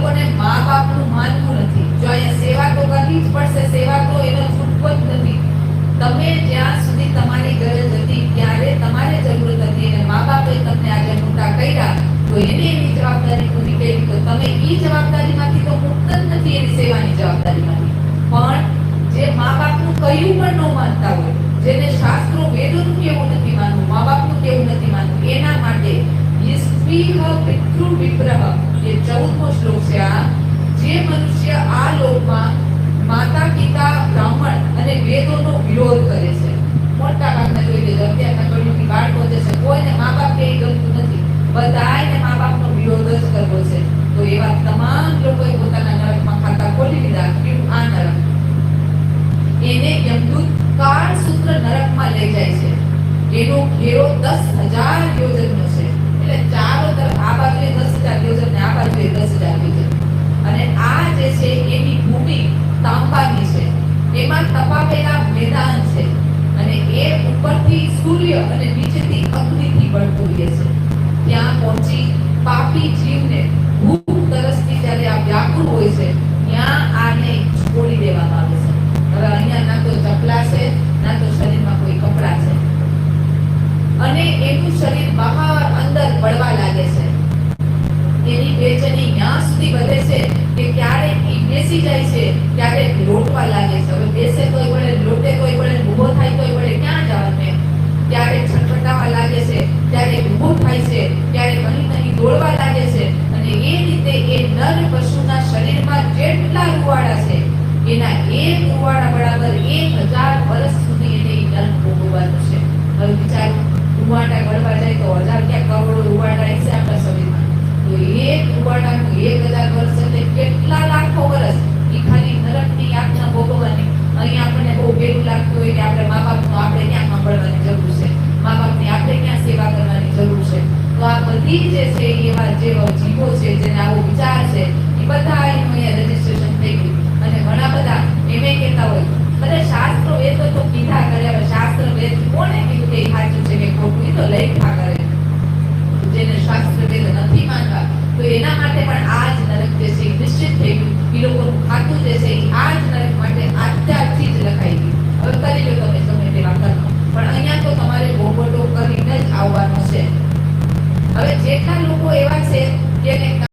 લોકોને મા બાપનું માનવું નથી. જો અહીંયા સેવા તો કરવી જ પડશે, સેવા તો એનો છૂટકો જ નથી. તમે જ્યાં સુધી તમારી ગરજ હતી ત્યારે તમારે જરૂરત હતી અને મા બાપે તમને આજે મોટા કર્યા તો એની જવાબદારી પૂરી કરી, તો તમે એ જવાબદારીમાંથી તો મુક્ત જ નથી, એની સેવાની જવાબદારીમાંથી. પણ જે મા બાપનું કહ્યું પણ ન માનતા હોય, જેને શાસ્ત્રો વેદોનું કેવું નથી માનવું, મા બાપનું કેવું નથી માનવું, એના માટે યસ્પીહ પિતૃ વિપ્રહ એ 14મો શ્લોક છે. આ જે મનુષ્ય આ લોકમાં માતા પિતા બ્રાહ્મણ અને વેદોનો વિરોધ કરે છે, મોટા ભાગના જોઈ લેજો અત્યારના કળિયુગી બાળકો જે છે કોઈને મા બાપ કે ગમતું નથી, બધાને મા બાપનો વિરોધ જ કરવો છે. તો એવા તમામ લોકોએ પોતાના નરકમાં ખાતા ખોલી લીધા. કેવું આ નરક? એને યમદૂત કાળ સૂત્ર નરકમાં લઈ જાય છે. એનો ઘેરો 10,000 યોજનનો છે. એટલે ચારો તરફ આ બાજુએ 10,000 યોજન ને આ બાજુએ 10,000 યોજન. અને આ જે છે એની ભૂમિ તાંબાની છે, એમાં તપાવેલા મેદાન છે અને એ ઉપરથી સૂર્ય અને નીચેથી અગ્નિથી બળતું રહે છે. ત્યાં પહોંચી પાપી જીવને ભૂખ તરસથી જ્યારે આ વ્યાકુળ હોય છે ત્યાં આને છોડી દેવામાં આવે છે. હવે અહીંયા ના તો ચપલા છે ના તો શરીરમાં કોઈ કપડા છે અને એનું શરીર બહાર અંદર બળવા લાગે છે. એની બેચેની ત્યાં સુધી વધે છે કે ક્યારેક ઈ બેસી જાય છે, ક્યારેક લોટવા લાગે છે. હવે બેસે તોય વળે, લોટે તોય વળે, ઊભો થાય તોય વળે, ક્યાં જવાનું? ક્યારેક છટપટાવા લાગે છે, ક્યારેક ઊભો થાય છે, ક્યારેક અહીં દોડવા લાગે છે. અને એ રીતે એ નર પશુના શરીરમાં જેટલા રૂવાડા છે એના એક રૂવાડા બરાબર 1,000 વર્ષ સુધી એને ઈ નરક ભોગવવાનું છે. હવે વિચારો, રૂવાડા ગળવા જાય તો 1,000 ક્યાં કરોડો રૂવાડા છે આપણા શરીરમાં. તો એક રૂવાડાનું 1,000 વર્ષ એટલે કેટલા લાખો વર્ષ એ ખાલી નરકની યાતના ભોગવવાની. અહીં આપણને બહુ ભેગું લાગતું હોય કે આપણે મા બાપનું આપણે ક્યાં સાંભળવાની જરૂર છે, મા બાપની આપણે ક્યાં સેવા કરવાની જરૂર છે. તો આ બધી જે છે એવા જે જીવો છે જેને આવો વિચાર છે એ બધા એનો